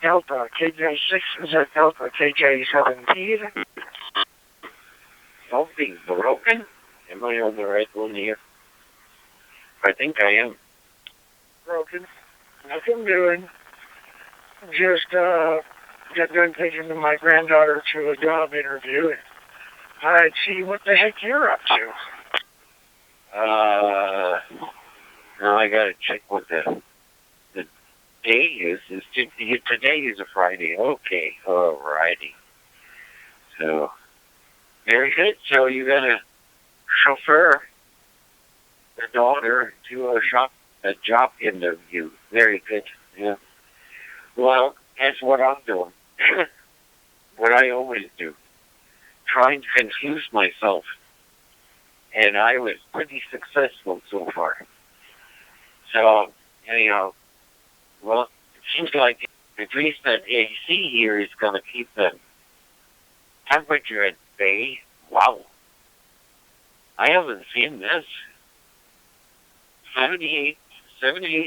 Delta KJ6, is that Delta KJ17? Something broken? Am I on the right one here? I think I am. Broken. Nothing doing. Just got done taking my granddaughter to a job interview. I'd see what the heck you're up to. Now I gotta check what the day is. Today is a Friday. Okay, alrighty. So, very good. So you gotta chauffeur the daughter to a job interview. Very good. Yeah. Well, that's what I'm doing. What I always do. Trying to confuse myself. And I was pretty successful so far. So, anyhow, well, it seems like at least that AC here is going to keep the temperature at bay. Wow. I haven't seen this. 78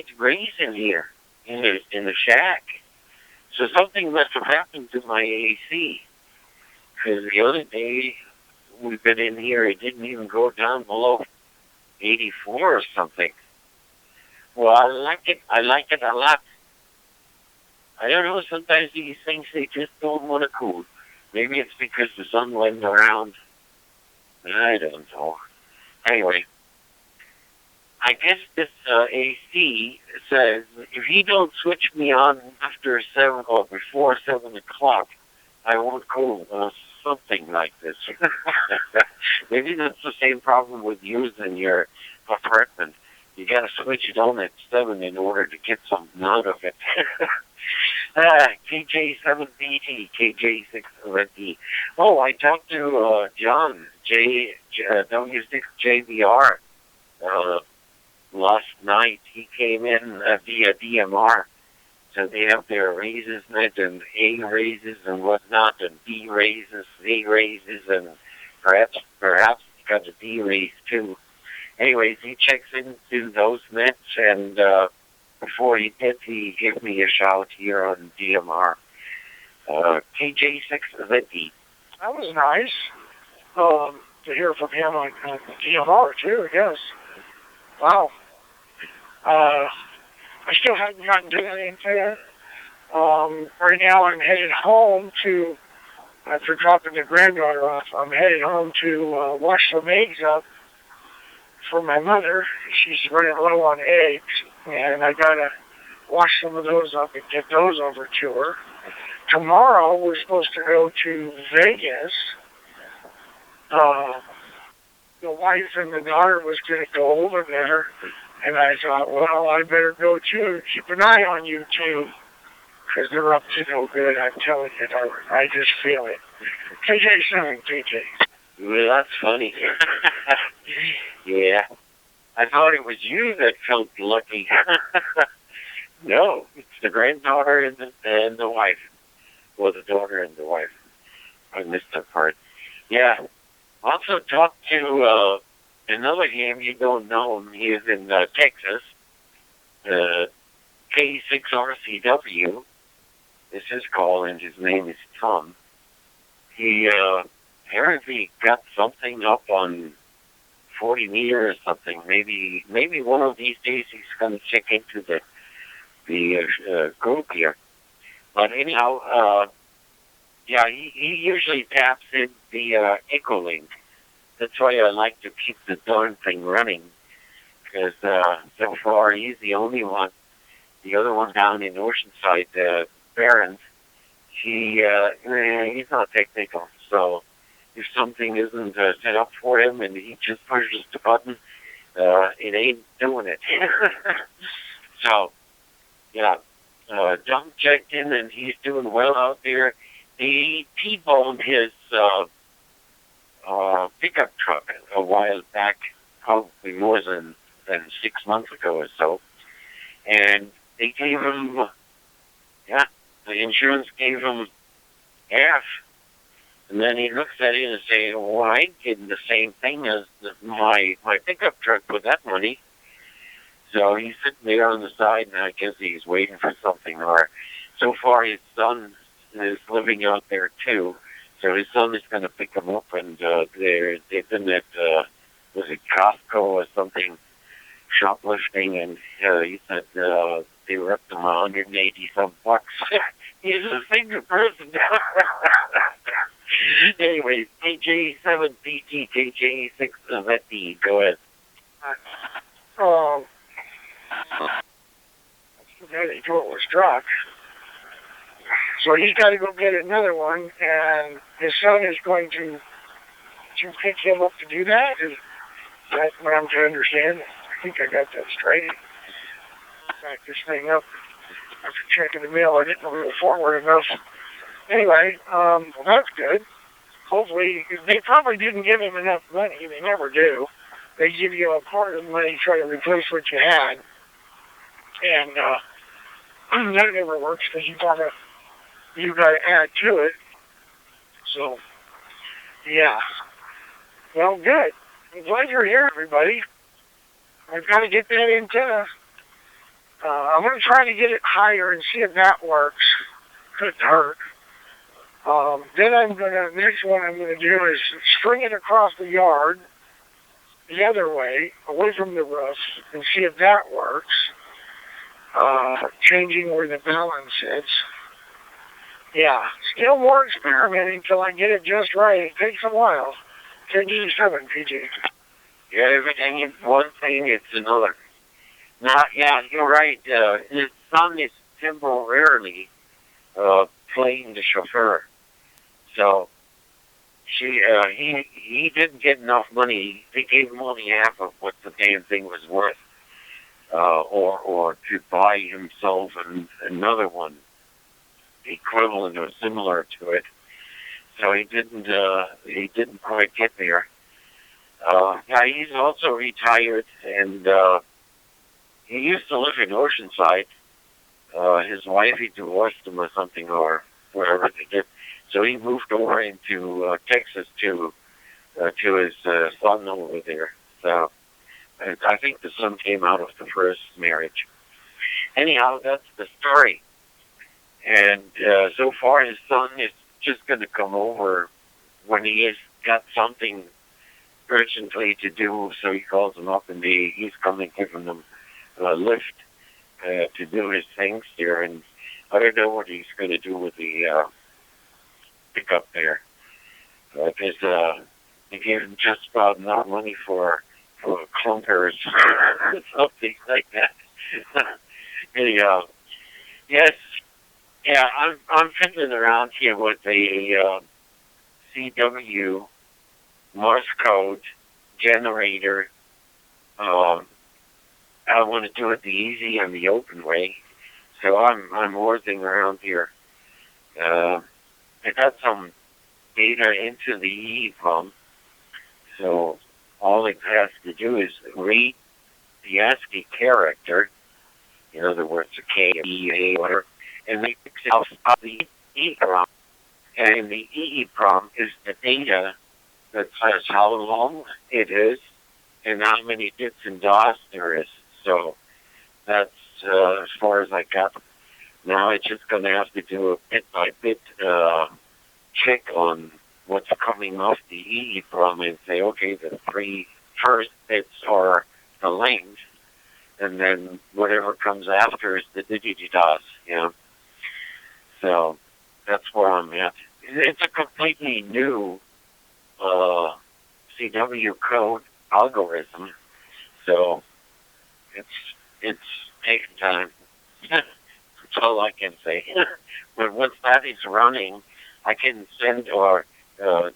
degrees in here, in the shack. So something must have happened to my AC. Because the other day we've been in here, it didn't even go down below 84 or something. Well, I like it. I like it a lot. I don't know, sometimes these things, they just don't want to cool. Maybe it's because the sun went around. I don't know. Anyway, I guess this AC says, if you don't switch me on after 7 or before 7 o'clock, I won't cool. Something like this. Maybe that's the same problem with using your apartment. You gotta switch it on at 7 in order to get something out of it. KJ7BT, KJ6BT. Oh, I talked to John, W6JBR, last night. He came in via DMR. So they have their raises net and A raises and whatnot, and B raises, C raises, and perhaps he got a D raise too. Anyways, he checks into those nets, and before he did, he gave me a shout here on DMR. KJ6ZD. That was nice to hear from him on DMR too, I guess. Wow. I still haven't gotten to anything. Right now I'm headed home to, after dropping the granddaughter off, I'm headed home to wash some eggs up for my mother. She's running low on eggs, and I gotta wash some of those up and get those over to her. Tomorrow we're supposed to go to Vegas. The wife and the daughter was gonna go over there. And I thought, well, I better go too. Keep an eye on you too, because they're up to no good. I'm telling you, I just feel it. KJ7, KJ. Well, that's funny. Yeah. I thought it was you that felt lucky. No, it's the granddaughter and the wife. Well, the daughter and the wife. I missed that part. Yeah. Also talked to another game you don't know him. He is in Texas. K6RCW is his call, and his name is Tom. He apparently got something up on 40 meters or something. Maybe one of these days he's going to check into the group here. But anyhow, yeah, he usually taps in the Echo Link. That's why I like to keep the darn thing running, because so far he's the only one. The other one down in Oceanside, Barron's, he's not technical. So if something isn't set up for him and he just pushes the button, it ain't doing it. So, yeah, John checked in and he's doing well out there. He T-boned his pickup truck a while back, probably more than 6 months ago or so. And they gave him, the insurance gave him half. And then he looks at it and says, well, I did the same thing as my pickup truck with that money. So he's sitting there on the side, and I guess he's waiting for something, or so far his son is living out there too. So his son is going to pick him up, and they've been at was it Costco or something, shoplifting, and he said they were up to 180 some bucks. He's a single person. Anyway, KJ7PT, KJ6 Veti, go ahead. The guy that told was struck. So he's got to go get another one, and his son is going to pick him up to do that? Is that what I'm to understand? I think I got that straight. Back this thing up after checking the mail. I didn't move it forward enough. Anyway, well, that's good. Hopefully, they probably didn't give him enough money. They never do. They give you a part of the money, try to replace what you had. And that never works because you gotta add to it. So, yeah. Well, good. I'm glad you're here, everybody. I've got to get that antenna. I'm going to try to get it higher and see if that works. Couldn't hurt. Then next one I'm going to do is string it across the yard the other way, away from the roof, and see if that works. Changing where the balance is. Yeah, still more experimenting until I get it just right. It takes a while. KG7, PG. Yeah, everything is one thing, it's another. Now, yeah, you're right. His son is temporarily playing the chauffeur. So he didn't get enough money. They gave him only half of what the damn thing was worth, or to buy himself another one equivalent or similar to it. So he didn't quite get there. Yeah, he's also retired, and he used to live in Oceanside. His wife, he divorced him or something, or whatever they did. So he moved over into Texas to his son over there. So I think the son came out of the first marriage. Anyhow, that's the story. And so far, his son is just going to come over when he has got something urgently to do. So he calls him up, and he's coming, giving them a lift to do his things here. And I don't know what he's going to do with the pickup there. Because they gave him just about enough money for clunkers or something like that. Anyhow, yes. Yeah, I'm fiddling around here with a CW Morse code generator. I want to do it the easy and the open way, so I'm working around here. I got some data into the EEPROM, so all it has to do is read the ASCII character, in other words, a K, a E, A, whatever, and make itself out the EEPROM. And the EEPROM is the data that says how long it is and how many bits and dots there is. So that's as far as I got. Now it's just going to have to do a bit-by-bit check on what's coming off the EEPROM and say, okay, the 3 first bits are the length, and then whatever comes after is the digitas, you know. So that's where I'm at. It's a completely new CW code algorithm, so it's taking time. That's all I can say. But once that is running, I can send or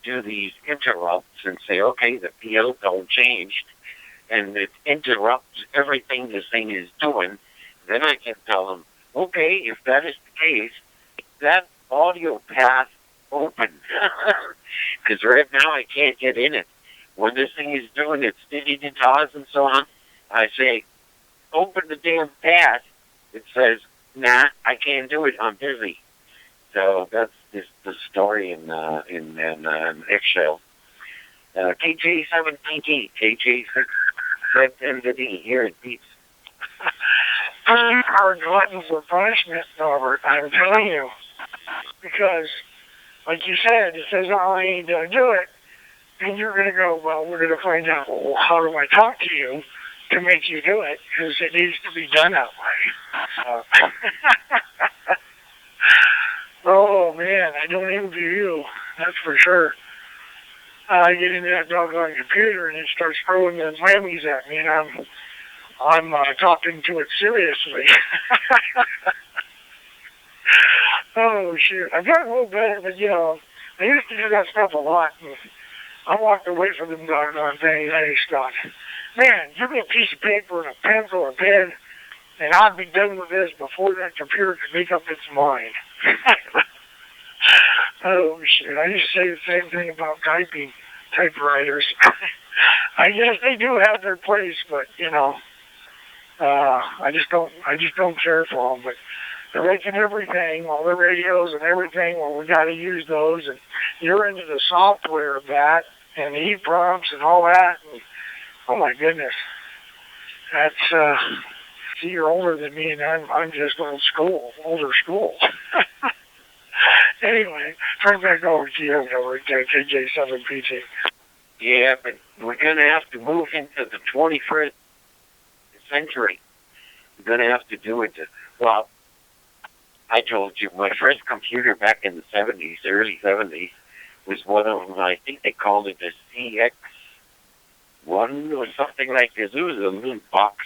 do these interrupts and say, okay, the PO code changed, and it interrupts everything this thing is doing. Then I can tell them, okay, if that is the case, that audio path open. Because right now I can't get in it. When this thing is doing its digitas and so on, I say, open the damn path. It says, nah, I can't do it. I'm busy. So that's just the story in Excel. KJ7PT, KJ7NVD, here it beeps. are glutton for punishment, Norbert, I'm telling you. Because, like you said, it says, oh, I need to do it. And you're going to go, well, we're going to find out, well, how do I talk to you to make you do it? Because it needs to be done that way. Oh, man, I don't envy you. That's for sure. I get into that doggone computer and it starts throwing the whammies at me, and I'm talking to it seriously. Oh, shoot. I've gotten a little better, but, I used to do that stuff a lot. And I walked away from them doggone things. I just thought, man, give me a piece of paper and a pencil or a pen, and I'd be done with this before that computer could make up its mind. Oh, shit. I used to say the same thing about typewriters. I guess they do have their place, but, I just don't care for them. But they're making everything, all the radios and everything. Well, we got to use those, and you're into the software of that and the EEPROMs and all that. And, oh my goodness, that's see, you're older than me, and I'm just older school. Anyway, turn back over to you, over at KJ7PT. Yeah, but we're going to have to move into the 21st century. We're going to have to do it. Well, I told you, my first computer back in the 70s, early 70s, was one of them. I think they called it a TRX-1 or something like this. It was a little box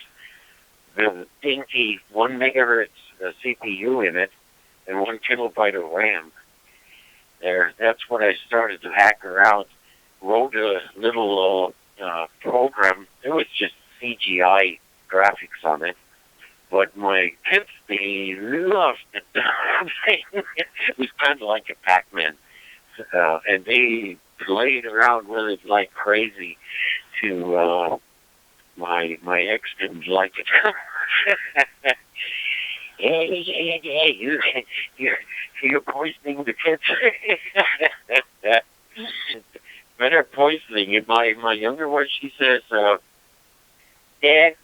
with a dainty 1 megahertz CPU in it and 1 kilobyte of RAM. That's what I started to hack around. Wrote a little program. It was just CGI graphics on it. But my kids, they loved it. It was kind of like a Pac-Man. And they played around with it like crazy to my ex didn't like it. Hey, you're poisoning the kids. Better poisoning. And my younger one, she says, Dad,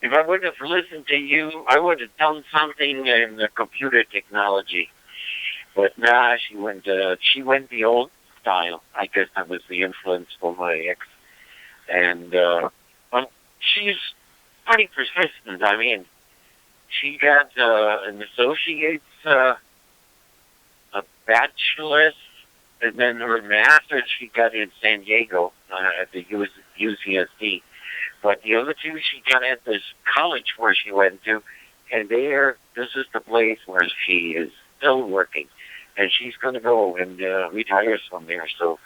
if I would have listened to you, I would have done something in the computer technology. But nah, she went the old style. I guess that was the influence for my ex. And she's pretty persistent. I mean, she got an associate's, a bachelor's, and then her master's she got in San Diego at the UCSD. But the other two she got at this college where she went to, and this is the place where she is still working. And she's going to go and retire from there. So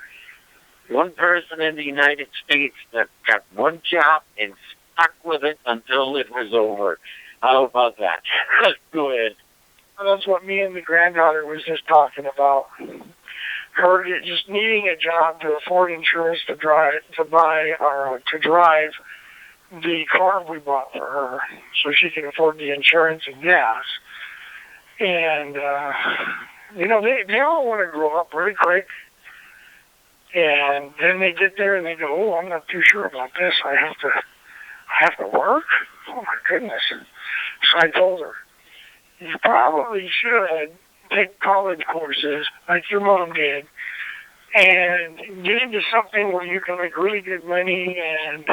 one person in the United States that got one job and stuck with it until it was over. How about that? Go ahead. Well, that's what me and the granddaughter was just talking about. Her just needing a job to afford insurance to drive the car we bought for her, so she can afford the insurance and gas. And they all want to grow up really quick. And then they get there and they go, oh, I'm not too sure about this. I have to work? Oh, my goodness. So I told her, you probably should take college courses like your mom did and get into something where you can make really good money and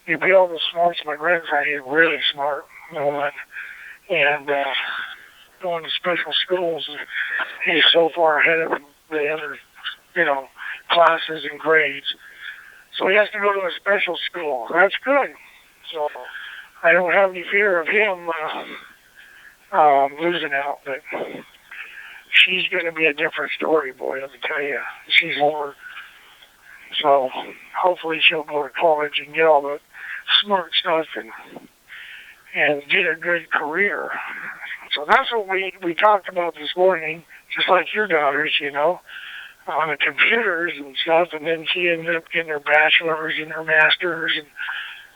you be all the smarts. My grandson is really smart, and going to special schools. He's so far ahead of the other, classes and grades. So he has to go to a special school. That's good. So I don't have any fear of him losing out, but she's going to be a different story, boy, let me tell you. She's older. So hopefully she'll go to college and get all the smart stuff and get a good career. So that's what we talked about this morning, just like your daughters, on the computers and stuff, and then she ended up getting her bachelor's and her master's and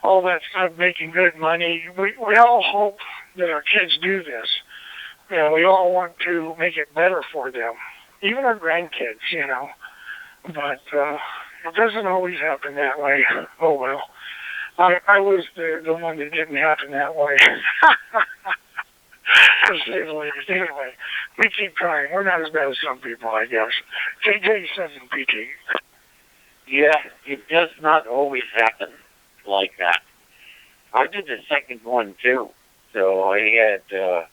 all that stuff, making good money. We all hope that our kids do this. We all want to make it better for them, even our grandkids, But it doesn't always happen that way. Oh, well. I was the one that didn't happen that way. Anyway, we keep trying. We're not as bad as some people, I guess. JJ says in PT. Yeah, it does not always happen like that. I did the second one too. So I had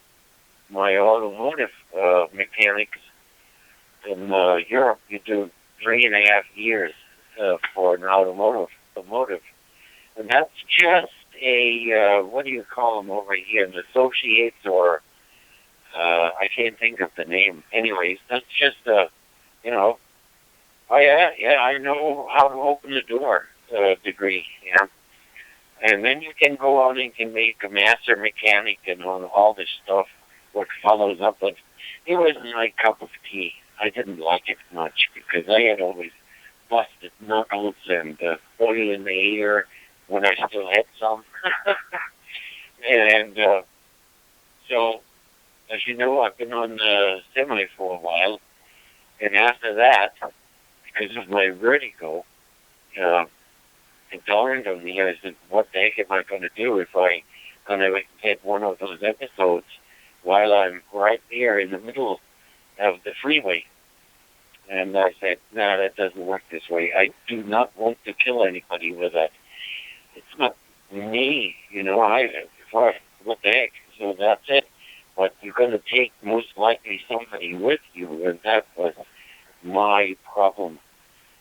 my automotive mechanics in Europe. You do 3.5 years for an automotive, and that's just a what do you call them over here? An associates or I can't think of the name. Anyways, that's just you know, I know how to open the door degree. Yeah. And then you can go out and can make a master mechanic and all this stuff, what follows up. But it wasn't my cup of tea. I didn't like it much because I had always busted knuckles and oil in the air when I still had some. And so, as you know, I've been on the semi for a while. And after that, because of my vertigo, it dawned on me. I said, what the heck am I going to do if I'm going to get one of those episodes while I'm right there in the middle of the freeway? And I said, no, that doesn't work this way. I do not want to kill anybody with that. It's not me, what the heck? So that's it. But you're going to take most likely somebody with you, and that was my problem.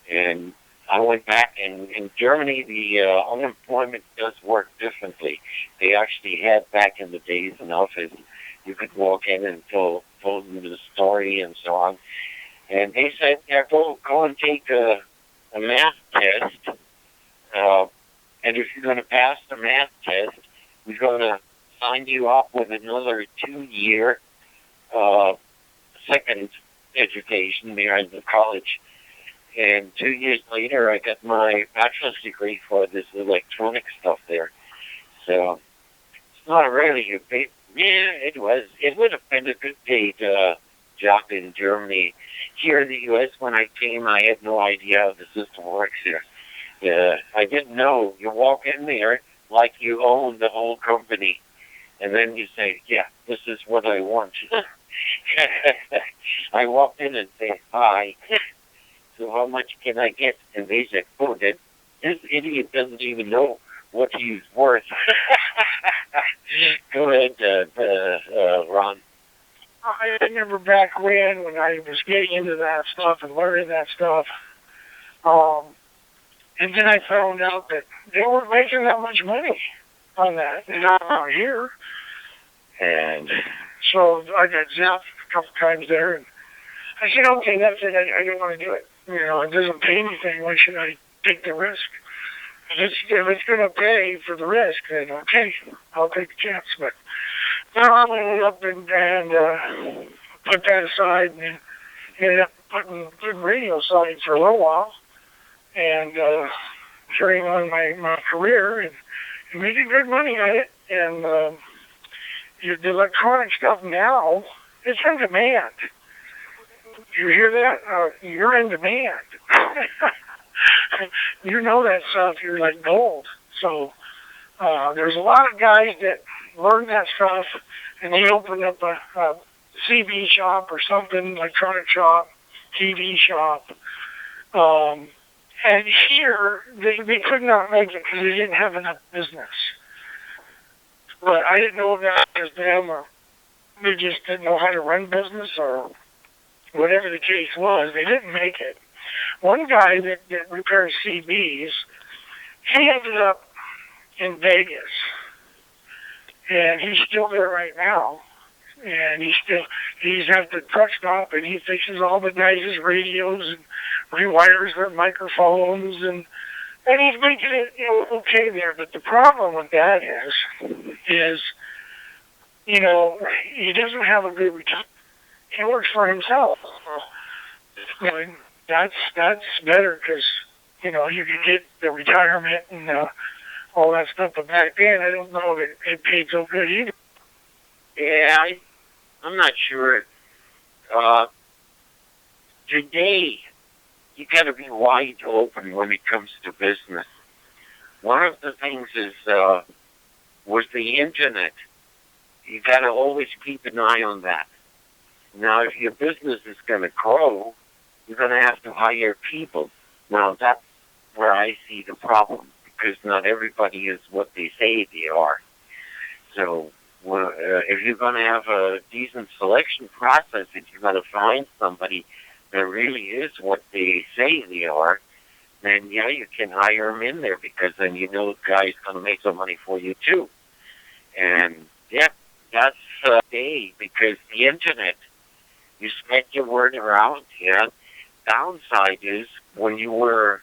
And I went back, and in Germany, the unemployment does work differently. They actually had back in the days an office. You could walk in and told them the story and so on. And they said, yeah, go and take a math test. And if you're going to pass the math test, we're going to sign you up with another 2-year second education there in the college. And 2 years later, I got my bachelor's degree for this electronic stuff there. So it's not really a big. Yeah, it was. It would have been a good paid job in Germany. Here in the U.S., when I came, I had no idea how the system works here. I didn't know. You walk in there like you own the whole company, and then you say, "Yeah, this is what I want." I walked in and said, "Hi." So how much can I get? And they said, oh, this idiot doesn't even know what he's worth. Go ahead, Ron. I remember back when I was getting into that stuff and learning that stuff. And then I found out that they weren't making that much money on that. Not out here. And so I got zapped a couple times there. And I said, okay, that's it. I don't want to do it. It doesn't pay anything. Why should I take the risk? If it's going to pay for the risk, then okay, I'll take the chance. But now I ended up and put that aside and ended up putting radio aside for a little while and carrying on my career and making good money at it. And the electronic stuff now, it's in demand. You hear that? You're in demand. You know that stuff. You're like gold. So there's a lot of guys that learn that stuff, and they open up a CB shop or something, electronic shop, TV shop. And here, they could not make it because they didn't have enough business. But I didn't know if that was them or they just didn't know how to run business or whatever the case was. They didn't make it. One guy that repairs CBs, he ended up in Vegas. And he's still there right now. And he's at the truck stop and he fixes all the guys' radios and rewires their microphones and he's making it okay there. But the problem with that is he doesn't have a good return. He works for himself. That's better because you can get the retirement and all that stuff. But back then, I don't know if it paid so good either. Yeah, I'm not sure. Today, you got to be wide open when it comes to business. one of the things is with the internet. You got to always keep an eye on that. Now, if your business is going to grow, you're going to have to hire people. Now, that's where I see the problem, because not everybody is what they say they are. So, if you're going to have a decent selection process, if you're going to find somebody that really is what they say they are, then yeah, you can hire them in there, because then you know the guy's going to make some money for you too. And yeah, that's day, because the internet, you spread your word around. Yeah. Downside is when you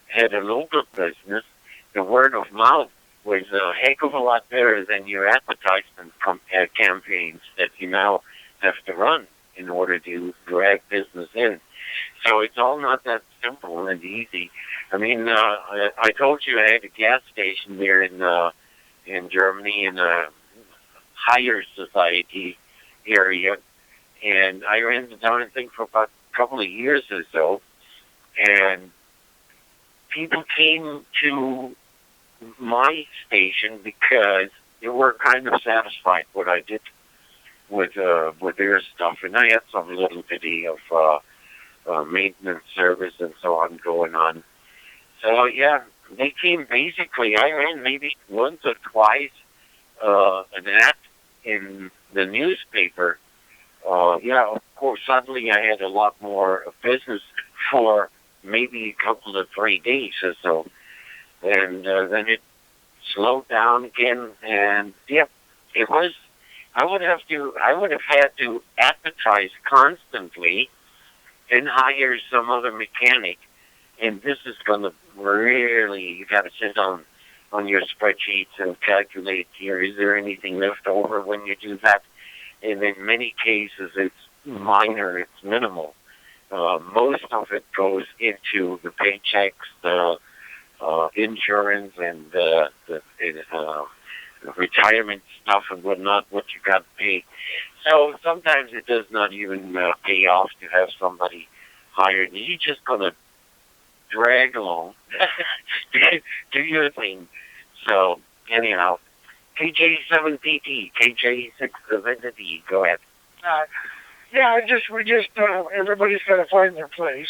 had a local business, the word of mouth was a heck of a lot better than your advertisement campaigns that you now have to run in order to drag business in. So it's all not that simple and easy. I mean, I told you I had a gas station there in Germany, in a higher society area, and I ran the down and thing for about a couple of years or so, and people came to my station because they were kind of satisfied what I did with their stuff, and I had some little bitty of maintenance service and so on going on. So yeah, they came basically. I ran maybe once or twice an ad in the newspaper. Yeah, of course, suddenly I had a lot more business for maybe a couple of 3 days or so. And then it slowed down again. And yeah, it was, I would have had to advertise constantly and hire some other mechanic. And this is going to really, you got to sit on your spreadsheets and calculate here, is there anything left over when you do that? And in many cases, it's minor, it's minimal. Most of it goes into the paychecks, the insurance, and the retirement stuff and whatnot, what you got to pay. So sometimes it does not even pay off to have somebody hired. You're just going to drag along, do your thing. So anyhow, KJ7PT, KJ6 go ahead. Yeah, everybody's got to find their place.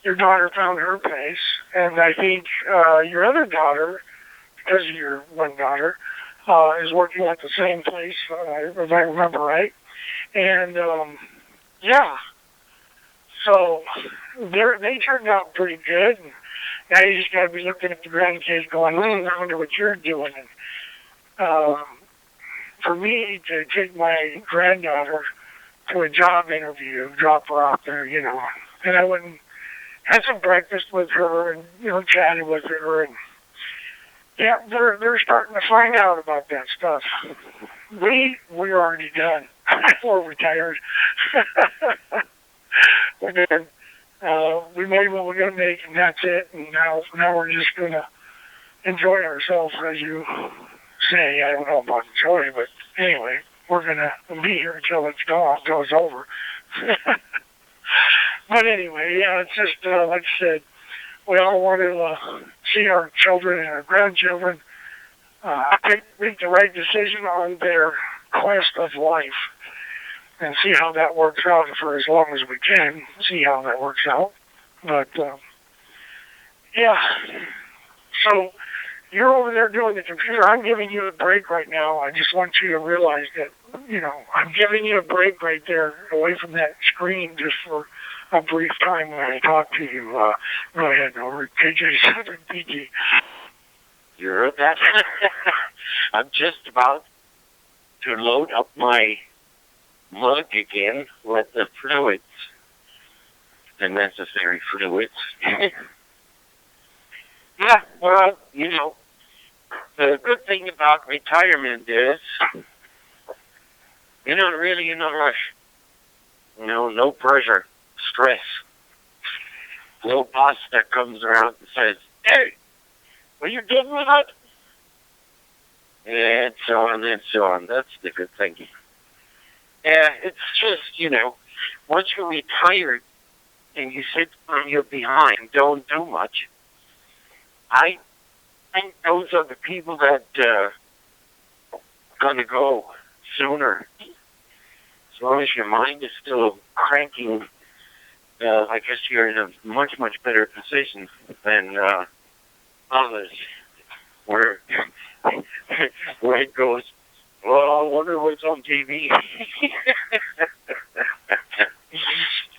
Your daughter found her place, and I think your other daughter, because of your one daughter, is working at the same place, if I remember right. And yeah, so they turned out pretty good. And now you just got to be looking at the grandkids going, I wonder what you're doing. And for me to take my granddaughter to a job interview, drop her off there, and I went and had some breakfast with her and, chatted with her. And yeah, they're starting to find out about that stuff. We're already done. We're retired. And then we made what we're going to make, and that's it. And now we're just going to enjoy ourselves, as you say. I don't know about enjoy, but anyway, we're going to be here until it goes over. But anyway, yeah, it's just, like I said, we all want to see our children and our grandchildren make the right decision on their quest of life and see how that works out for as long as we can, see how that works out. But, yeah, so you're over there doing the computer. I'm giving you a break right now. I just want you to realize that, I'm giving you a break right there away from that screen just for a brief time when I talk to you. Go ahead, over KJ7PT. You heard that? I'm just about to load up my mug again with the fluids, the necessary fluids. Yeah, well, the good thing about retirement is you're not really in a rush. No pressure, stress. No boss that comes around and says, hey, are you done with that? And so on and so on. That's the good thing. Yeah, it's just, once you're retired and you sit on your behind, don't do much. I think those are the people that gonna go sooner. As long as your mind is still cranking, I guess you're in a much, much better position than others. Where, where it goes, well, I wonder what's on TV.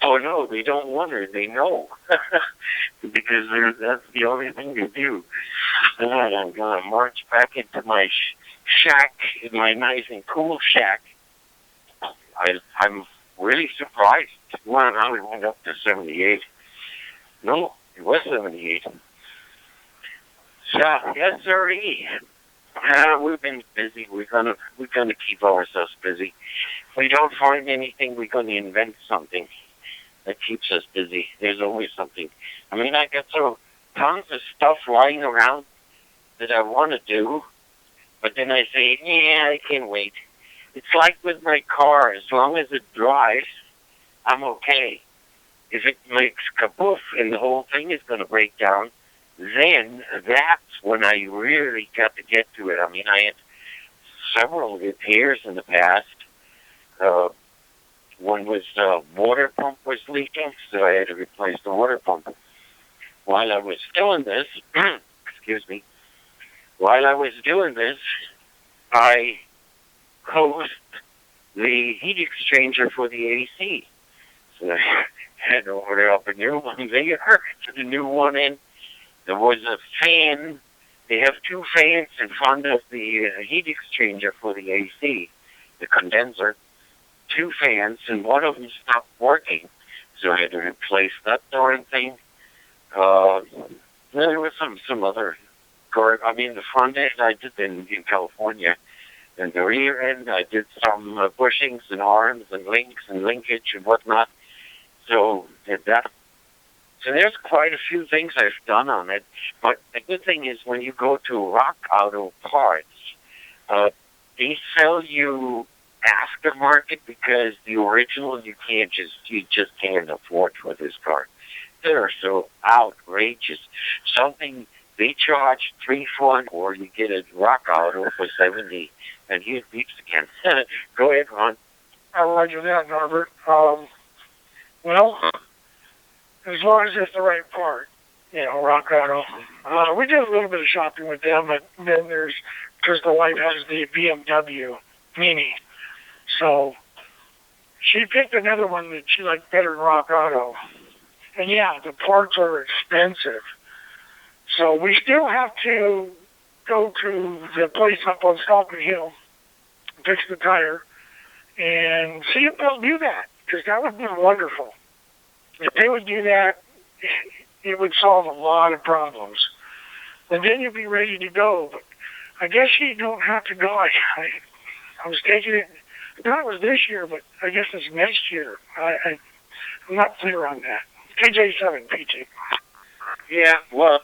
Oh no, they don't wonder, they know. Because that's the only thing to do. And I'm gonna march back into my shack, in my nice and cool shack. I'm really surprised. Well, now we went up to 78. No, it was 78. So, yes, sir. We've been busy. We're gonna keep ourselves busy. If we don't find anything, we're gonna invent something that keeps us busy. There's always something. I mean, I got so tons of stuff lying around that I want to do, but then I say, yeah, I can wait. It's like with my car. As long as it drives, I'm okay. If it makes kaboof and the whole thing is going to break down, then that's when I really got to get to it. I mean, I had several repairs in the past. One was water pump was leaking, so I had to replace the water pump. While I was doing this, excuse me, while I was doing this, I hosed the heat exchanger for the AC. So I had to order up a new one there, to the new one in. There was a fan. They have two fans in front of the heat exchanger for the AC, the condenser. Two fans, and one of them stopped working. So I had to replace that darn thing. There was some other, I mean, the front end I did in California. And the rear end, I did some bushings and arms and links and linkage and whatnot. So did that. So there's quite a few things I've done on it. But the good thing is when you go to Rock Auto Parts, they sell you aftermarket because the original you just can't afford for this car. They're so outrageous. Something they charge $340, or you get a Rock Auto for $70. And he beeps again. Go ahead, Ron. I'll roger that, Norbert. Well, as long as it's the right part, Rock Auto. We did a little bit of shopping with them, but then because the wife has the BMW Mini, so she picked another one that she liked better than Rock Auto. And yeah, the parts are expensive. So we still have to go to the place up on Stalker Hill, fix the tire, and see if they'll do that, because that would be wonderful. If they would do that, it would solve a lot of problems. And then you'd be ready to go. But I guess you don't have to go. I was taking it, I thought it was this year, but I guess it's next year. I'm not clear on that. KJ7, PT. Yeah, well,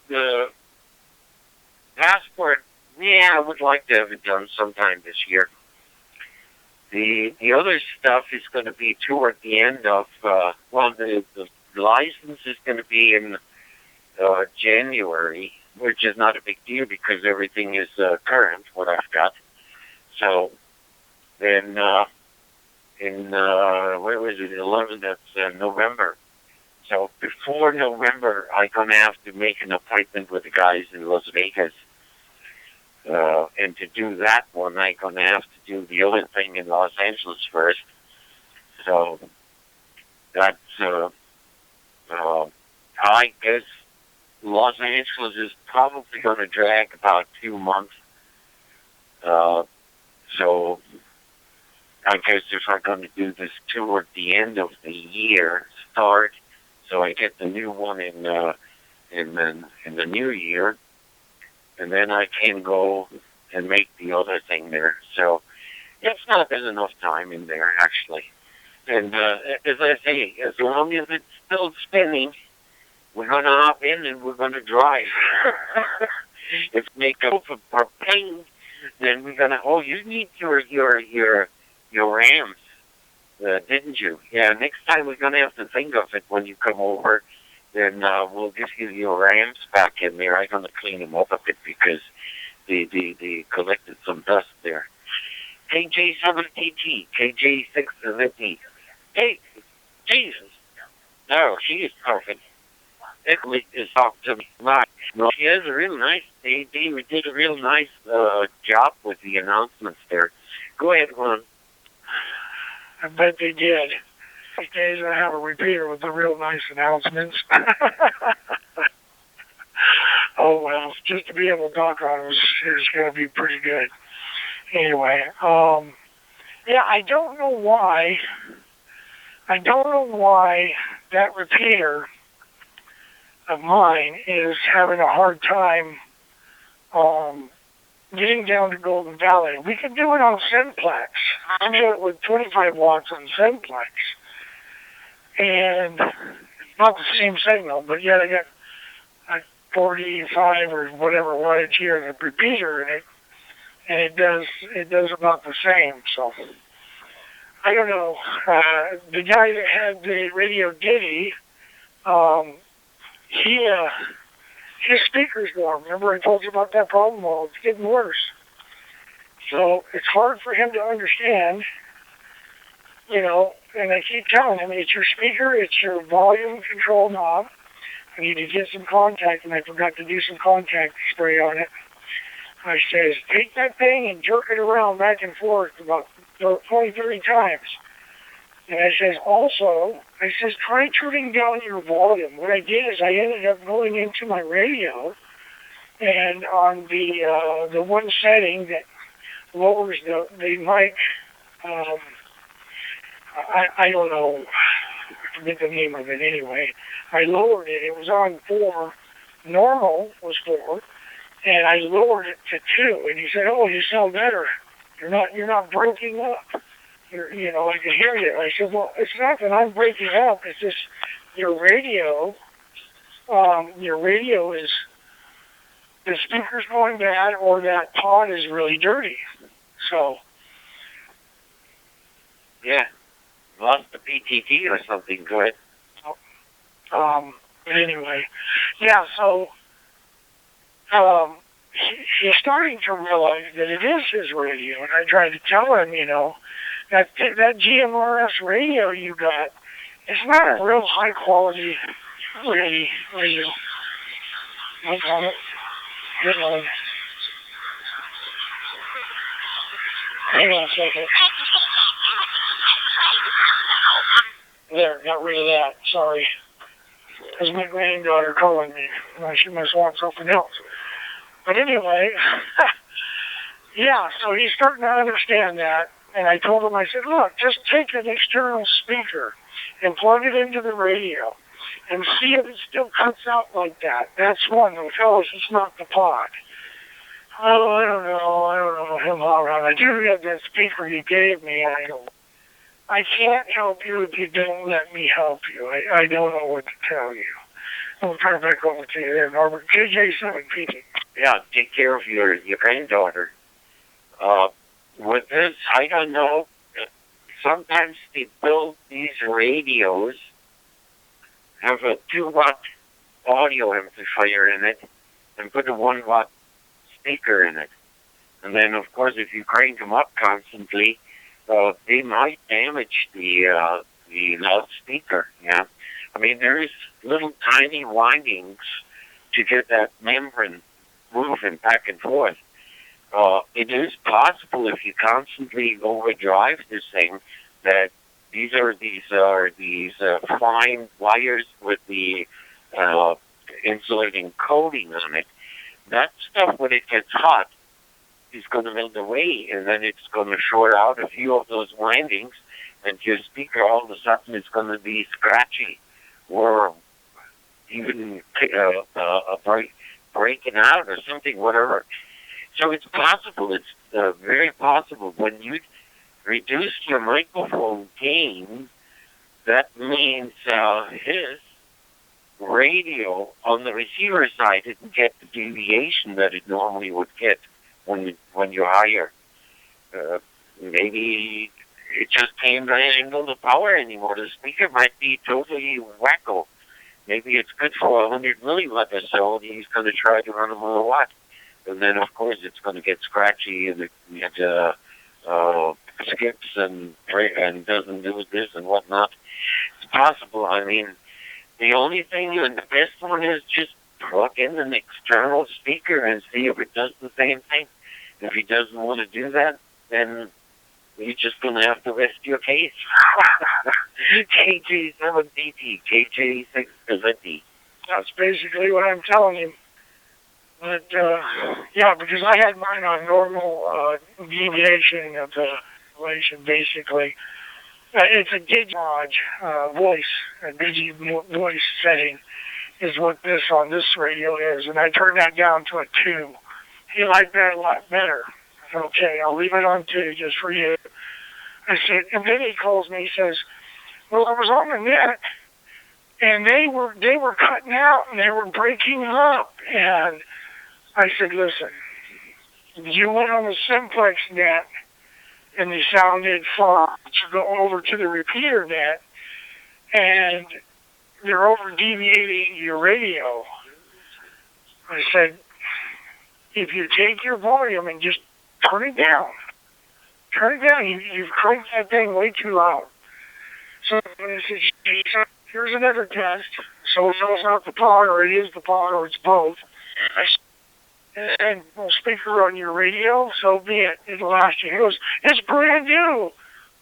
the passport, yeah, I would like to have it done sometime this year. The other stuff is going to be toward the end of, the license is going to be in January, which is not a big deal because everything is current, what I've got. So then where was it, 11th, that's November. So before November, I'm going to have to make an appointment with the guys in Las Vegas. And to do that one, I'm going to have to do the other thing in Los Angeles first. So that's, I guess Los Angeles is probably going to drag about 2 months. So I guess if I'm going to do this toward the end of the year, start, so I get the new one in the new year, and then I can go and make the other thing there. So it's not been enough time in there, actually. And as I say, as long as it's still spinning, we're going to hop in and we're going to drive. If we make a for pain, then we're going to, you need your Rams, didn't you? Yeah, next time we're going to have to think of it when you come over then we'll give you your rams back in there. I'm going to clean them up a bit because they collected some dust there. KJ7TT, KJ650. Hey, Jesus. No, she is perfect. Italy is talking to me. No, she has a real nice, they did a real nice job with the announcements there. Go ahead, Juan. I bet they did. These days I have a repeater with the real nice announcements. Oh, well, just to be able to talk on it is going to be pretty good. Anyway, yeah, I don't know why that repeater of mine is having a hard time getting down to Golden Valley. We can do it on Simplex. I do it with 25 watts on Simplex. And it's not the same signal, but yet I got a 45 or whatever wattage here in the repeater in it, and it does about the same. So I don't know. The guy that had the Radio Diddy, his speaker's warm. Remember I told you about that problem? Well, it's getting worse. So it's hard for him to understand, and I keep telling him, it's your speaker, it's your volume control knob. I need to get some contact, and I forgot to do some contact spray on it. I says, take that thing and jerk it around back and forth about 20, 30 times. And I says, try turning down your volume. What I did is I ended up going into my radio, and on the one setting that lowers the mic, I don't know, I forget the name of it anyway. I lowered it. It was on 4. Normal was 4, and I lowered it to 2. And he said, "Oh, you sound better. You're not breaking up. I can hear you." I said, "Well, it's not that I'm breaking up. It's just your radio. Your radio is the speaker's going bad, or that pod is really dirty." So. Yeah. Lost the PTT or something. Go ahead. But anyway, yeah, so he's starting to realize that it is his radio, and I tried to tell him, that GMRS radio you got, it's not a real high-quality radio. I got it. Good one. Hang on a second. There, got rid of that. Sorry. That's my granddaughter calling me. She must want something else. But anyway, yeah, so he's starting to understand that. And I told him, I said, look, just take an external speaker and plug it into the radio and see if it still cuts out like that. That's one. They'll tell us it's not the pod. Oh, I don't know him all around. I do have that speaker you gave me. I can't help you if you don't let me help you. I don't know what to tell you. I'll turn it back over to you there, Norbert. KJ7PT. Yeah, take care of your granddaughter. With this, I don't know. Sometimes they build these radios, have a 2-watt audio amplifier in it, and put a 1-watt speaker in it. And then, of course, if you crank them up constantly, they might damage the loudspeaker. Yeah, I mean there is little tiny windings to get that membrane moving back and forth. It is possible if you constantly overdrive this thing that these are fine wires with the insulating coating on it. That stuff, when it gets hot, is going to melt away, and then it's going to short out a few of those windings, and your speaker all of a sudden is going to be scratchy, or even breaking out or something, whatever. So it's possible. It's very possible. When you reduce your microphone gain, that means his radio on the receiver side didn't get the deviation that it normally would get when you're higher. Maybe it just can't handle the power anymore. The speaker might be totally wacko. maybe it's good for 100 milliwatt or so, and he's going to try to run a milliwatt. And then, of course, it's going to get scratchy, and it skips and doesn't do this and whatnot. It's possible. I mean, the only thing, and the best one is just plug in an external speaker and see if it does the same thing. If he doesn't want to do that, then you're just going to have to rest your case. KJ7DT, KJ6DT. That's basically what I'm telling him. But, yeah, because I had mine on normal deviation of the relation, basically. It's a DMR voice, a digi voice setting is what this on this radio is, and I turned that down to a 2. He liked that a lot better. Okay, I'll leave it on 2 just for you. I said, and then he calls me, he says, well, I was on the net, and they were cutting out, and they were breaking up, and I said, listen, you went on the simplex net, and they sounded far to go over to the repeater net, and they're over deviating your radio. I said, if you take your volume and just turn it down, you've cranked that thing way too loud. So I said, here's another test. So it's not the pod, or it is the pod, or it's both. I said, and we'll speaker on your radio, so be it. It'll last you. He goes, it's brand new.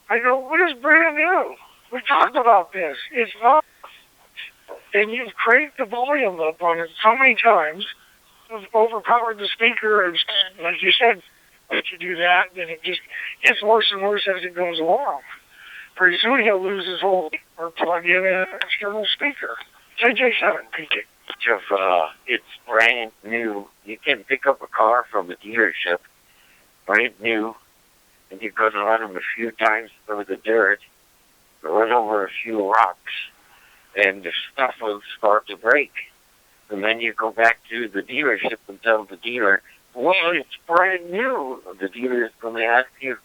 I go, what is brand new? We talked about this. It's not. And you've cranked the volume up on it so many times, you've overpowered the speaker, and like you said, if you do that, then it just gets worse and worse as it goes along. Pretty soon he'll lose his whole, or plug in an external speaker. JJ7 PT. It's brand new. You can pick up a car from a dealership, brand new, and you're going to run them a few times through the dirt, run over a few rocks, and the stuff will start to break. And then you go back to the dealership and tell the dealer, well, it's brand new. The dealer is going to ask you,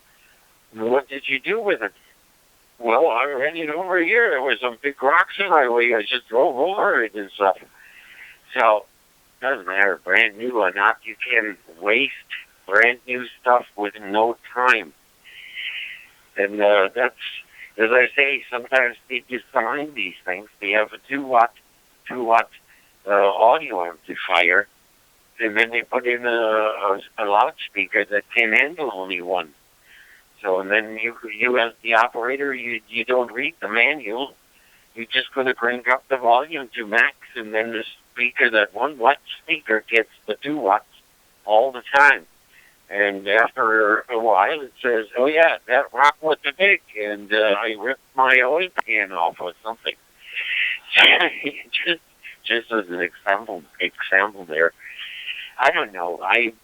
what did you do with it? Well, I ran it over here. There was some big rocks in my way. I just drove over it and stuff. So, it doesn't matter, brand new or not. You can waste brand new stuff within no time. And that's, as I say, sometimes they design these things. They have a 2-watt audio amplifier, and then they put in a loudspeaker that can handle only one. So, and then you as the operator, you don't read the manual. You're just going to crank up the volume to max, and then the speaker, that 1-watt speaker, gets the 2 watts all the time. And after a while, it says, oh yeah, that rock was too big, and I ripped my oil pan off or something. just as an example there. I don't know.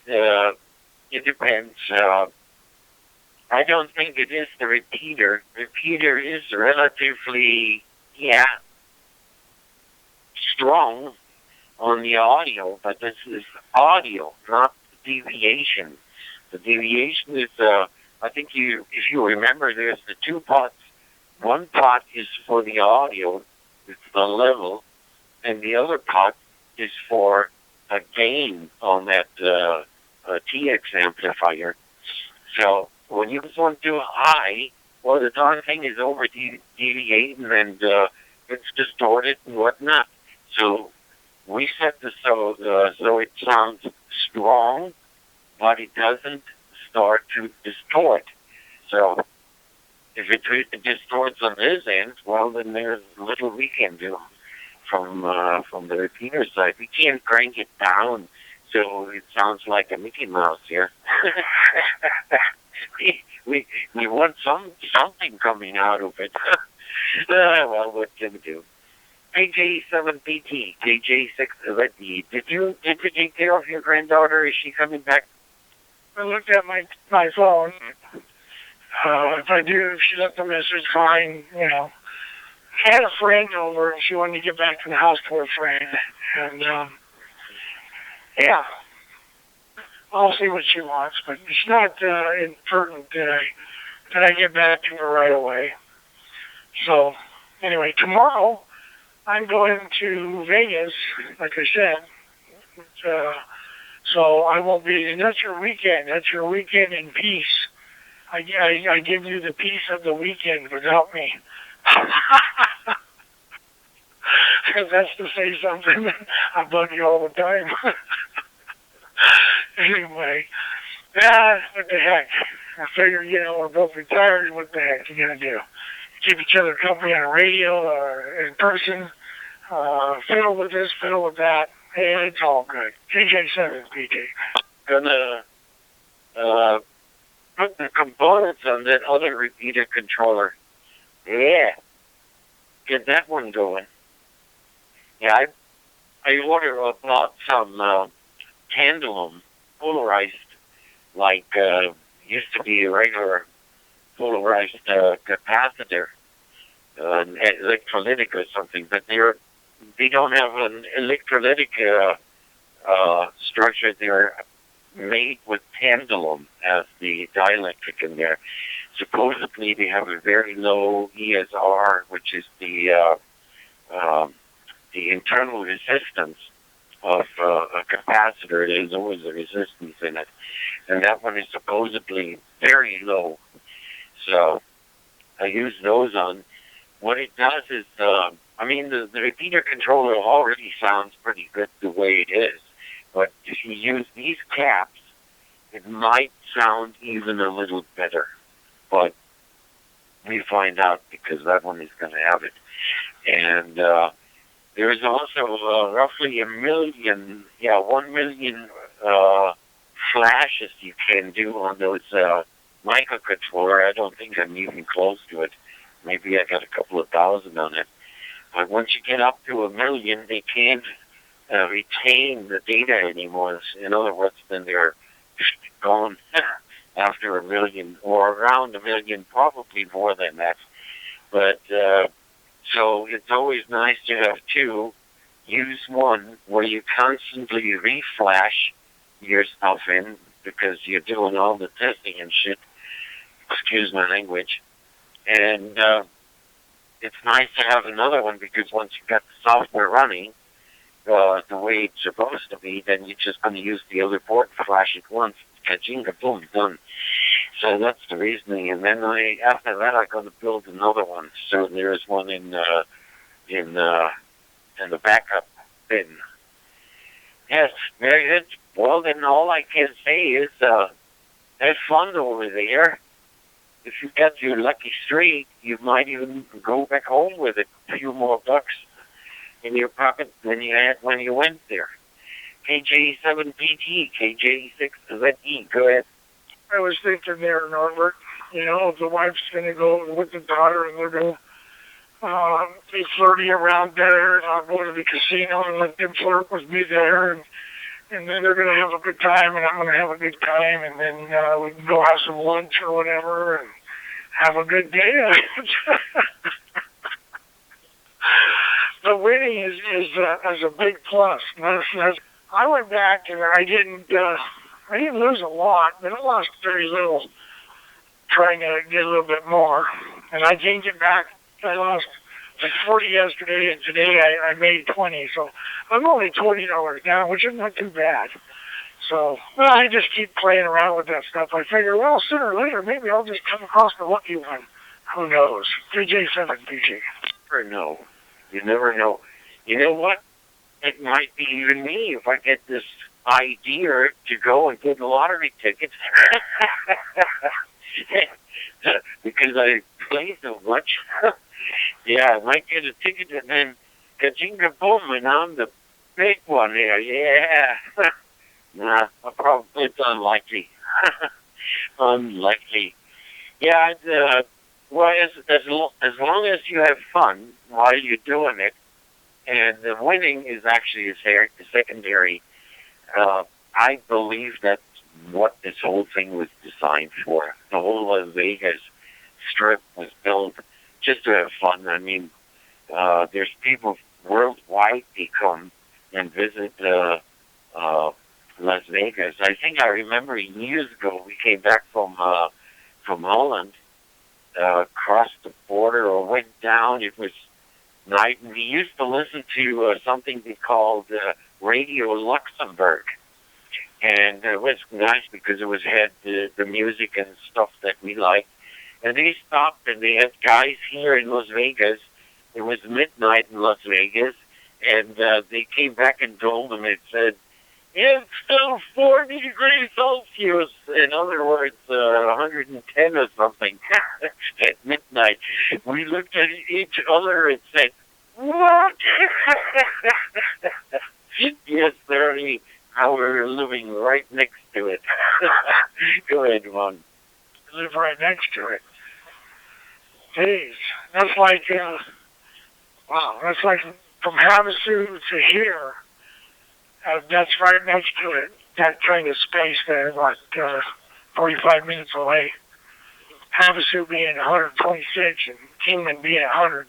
It depends. I don't think it is the repeater. Repeater is relatively, strong on the audio, but this is audio, not deviation. The deviation is, I think if you remember, there's the 2 pots. One pot is for the audio, it's the level, and the other pot is for a gain on that TX amplifier. So when you just want to do high, well, the darn thing is over deviating and it's distorted and whatnot. So we set this so it sounds strong, but it doesn't start to distort. So if it distorts on this end, well, then there's little we can do from the repeater side. We can't crank it down so it sounds like a Mickey Mouse here. we want something coming out of it. Well, what can we do? KJ7PT, KJ6. Did you take care of your granddaughter? Is she coming back? I looked at my phone. If I do, if she left a message, fine, you know. I had a friend over, and she wanted to get back to the house to her friend. And, yeah. I'll see what she wants, but it's not important that I get back to her right away. So, anyway, tomorrow, I'm going to Vegas, like I said. So I won't be. And that's your weekend. That's your weekend in peace. I give you the peace of the weekend without me. Because that's to say something I bug you all the time. Anyway, yeah, what the heck? I figure, we're both retired. What the heck you gonna do? Keep each other company on the radio or in person. Fiddle with this, fiddle with that. Hey, it's all good. KJ7, PJ. Gonna put the components on that other repeater controller. Yeah, get that one going. Yeah, I ordered bought some tantalum polarized, like used to be a regular polarized capacitor, electrolytic or something, but they don't have an electrolytic structure. They're made with tantalum as the dielectric in there. Supposedly, they have a very low ESR, which is the internal resistance of a capacitor. There's always a resistance in it, and that one is supposedly very low. So I use those on. What it does is, the repeater controller already sounds pretty good the way it is, but if you use these caps, it might sound even a little better. But we find out because that one is going to have it. And there's also roughly 1 million flashes you can do on those microcontroller. I don't think I'm even close to it. Maybe I got a couple of thousand on it. But once you get up to 1 million, they can't retain the data anymore. In other words, then they're gone after 1 million or around 1 million, probably more than that. But so it's always nice to have two. Use one where you constantly reflash your stuff in because you're doing all the testing and shit. Excuse my language. And it's nice to have another one because once you've got the software running the way it's supposed to be, then you're just going to use the other port and flash it once. Kajinga, boom, done. So that's the reasoning. And then after that, I'm going to build another one. So there is one in the backup bin. Yes, very good. Well, then all I can say is have fun over there. If you got your lucky streak, you might even go back home with a few more bucks in your pocket than you had when you went there. KJ7PT, KJ6ZE, go ahead. I was thinking there, Norbert, the wife's going to go with the daughter and they're going to be flirty around there, and I'll go to the casino and let them flirt with me there, and then they're going to have a good time, and I'm going to have a good time, and then we can go have some lunch or whatever, and have a good day. The winning is a big plus. I went back and I didn't lose a lot, but I lost very little, trying to get a little bit more, and I gained it back. I lost like 40 yesterday, and today I made 20, so I'm only $20 down, which is not too bad. So I just keep playing around with that stuff. I figure, well, sooner or later, maybe I'll just come across the lucky one. Who knows? KJ7, PG. You never know. You know what? It might be even me if I get this idea to go and get lottery tickets. Because I play so much. Yeah, I might get a ticket and then Kajinga boom, and I'm the big one here. Yeah. Nah, it's unlikely. Unlikely. Yeah, well, as long as you have fun while you're doing it, and the winning is actually a secondary. I believe that's what this whole thing was designed for. The whole Las Vegas Strip was built just to have fun. I mean, there's people worldwide they come and visit Las Vegas. I think I remember years ago we came back from Holland, crossed the border or went down. It was night, and we used to listen to something they called Radio Luxembourg. And it was nice because it had the music and stuff that we liked. And they stopped, and they had guys here in Las Vegas. It was midnight in Las Vegas, and they came back and told them, it said, it's still 40 degrees Celsius. In other words, 110 or something at midnight. We looked at each other and said, what? Yes, certainly. How we're living right next to it. Go ahead, Ron. Live right next to it. Jeez, that's like, wow, that's like from Havasu to here. That's right next to it. That kind of space there, like 45 minutes away. Havasu being 126 and Kingman being 100.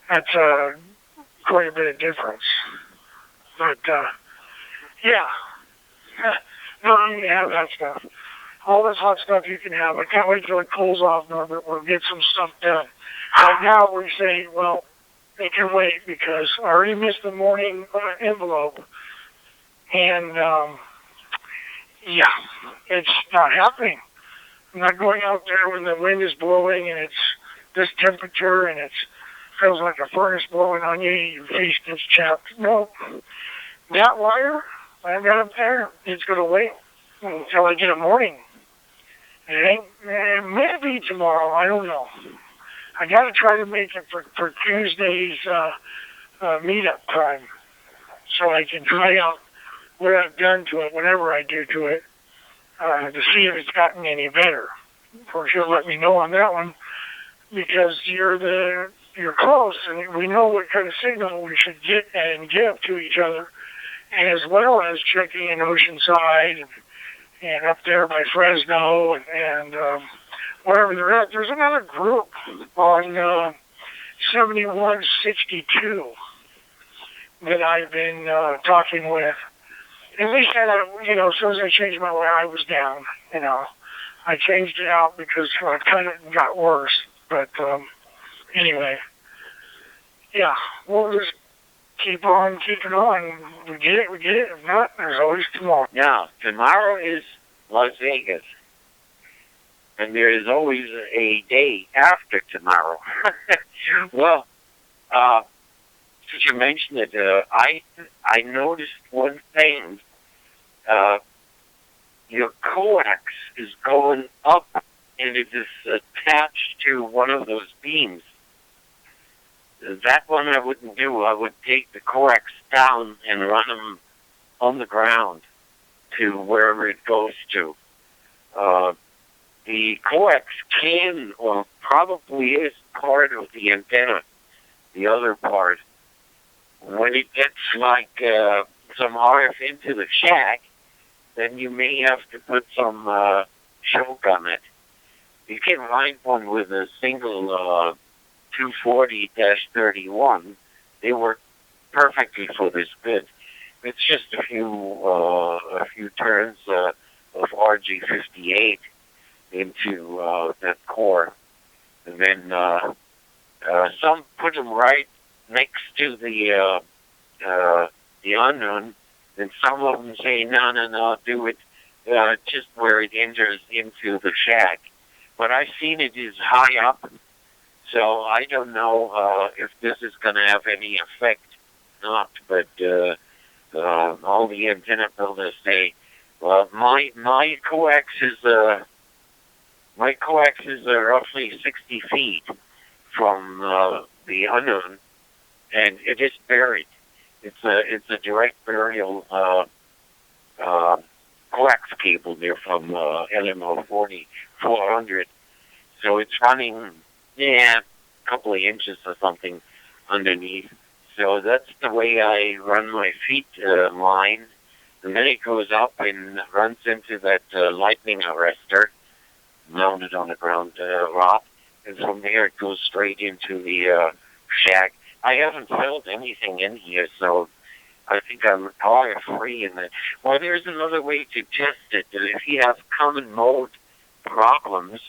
That's quite a bit of difference. But, yeah. No, you can have that stuff. All this hot stuff you can have. I can't wait till it cools off, Norbert. We'll get some stuff done. Right now we're saying, well, it can wait because I already missed the morning envelope. And, yeah, it's not happening. I'm not going out there when the wind is blowing and it's this temperature and it feels like a furnace blowing on you. Your face gets chapped. No. That wire I got up there, it's going to wait until I get a morning. It may be tomorrow. I don't know. I got to try to make it for Tuesday's meetup time so I can try out what I've done to it, whatever I do to it, to see if it's gotten any better. Of course, you'll let me know on that one because you're close and we know what kind of signal we should get and give to each other, as well as checking in Oceanside and up there by Fresno and wherever they're at. There's another group on 7162 that I've been talking with. At least, as soon as I changed my way, I was down. I changed it out because it kind of got worse. But anyway, yeah, we'll just keep on keeping on. We get it. If not, there's always tomorrow. Now, tomorrow is Las Vegas. And there is always a day after tomorrow. Well, since you mentioned it, I noticed one thing. Your coax is going up, and it is attached to one of those beams. That one I wouldn't do. I would take the coax down and run them on the ground to wherever it goes to. The coax can, or probably is, part of the antenna, the other part. When it gets like some RF into the shack, then you may have to put some choke on it. You can find one with a single 240-31. They work perfectly for this bit. It's just a few turns of RG58 into that core, and then some put them right next to the unknown, and some of them say no, do it just where it enters into the shack. But I've seen it is high up, so I don't know if this is going to have any effect or not. But all the antenna builders say, well, my coaxes are roughly 60 feet from the unknown, and it is buried. It's a direct burial coax cable there from LMO 400. So it's running, a couple of inches or something underneath. So that's the way I run my feet line. And then it goes up and runs into that lightning arrestor mounted on the ground rock. And from there it goes straight into the shack. I haven't felt anything in here, so I think I'm power-free in it. Well, there's another way to test it. If you have common mode problems,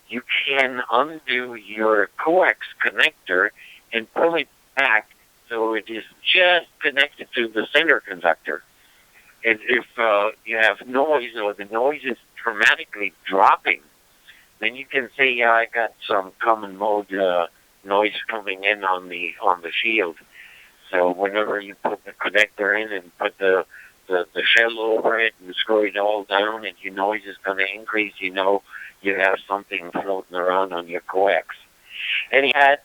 you can undo your coax connector and pull it back so it is just connected to the center conductor. And if you have noise or the noise is dramatically dropping, then you can say, yeah, I got some common mode noise coming in on the shield. So whenever you put the connector in and put the shell over it and screw it all down and your noise is going to increase, you know you have something floating around on your coax. And he had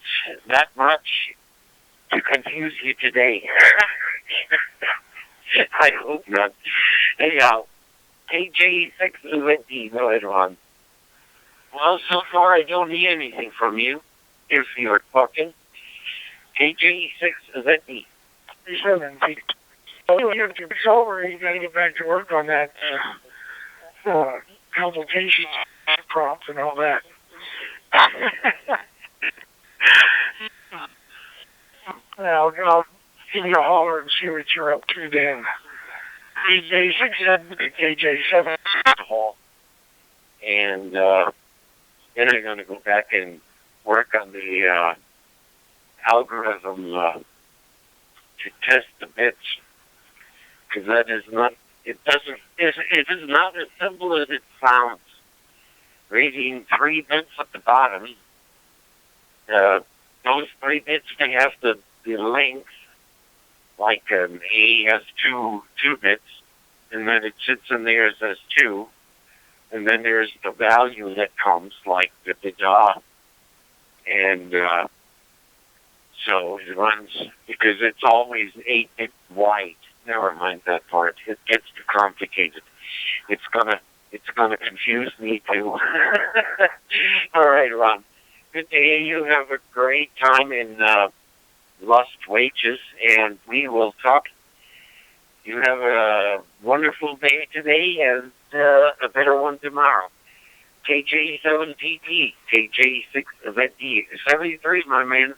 that much to confuse you today. I hope not. Anyhow, KJ6 go ahead, Ron. Well, so far I don't need anything from you, if you're talking. KJ6 So it's over. You got to get back to work on that consultation prompts and all that. I'll give you a holler and see what you're up to then. KJ7 Hall. And then I'm going to go back and work on the algorithm to test the bits, because that is not, it is not as simple as it sounds. Reading 3 bits at the bottom, those 3 bits, they have the length, like an A has two bits, and then it sits in there as 2, and then there's the value that comes, like the da, and so it runs, because it's always 8-bit wide. Never mind that part. It gets too complicated. It's gonna confuse me too. All right, Ron. Good day. You have a great time in Lost Wages, and we will talk. You have a wonderful day today and a better one tomorrow. KJ7TT, KJ6ZD, 73, my man.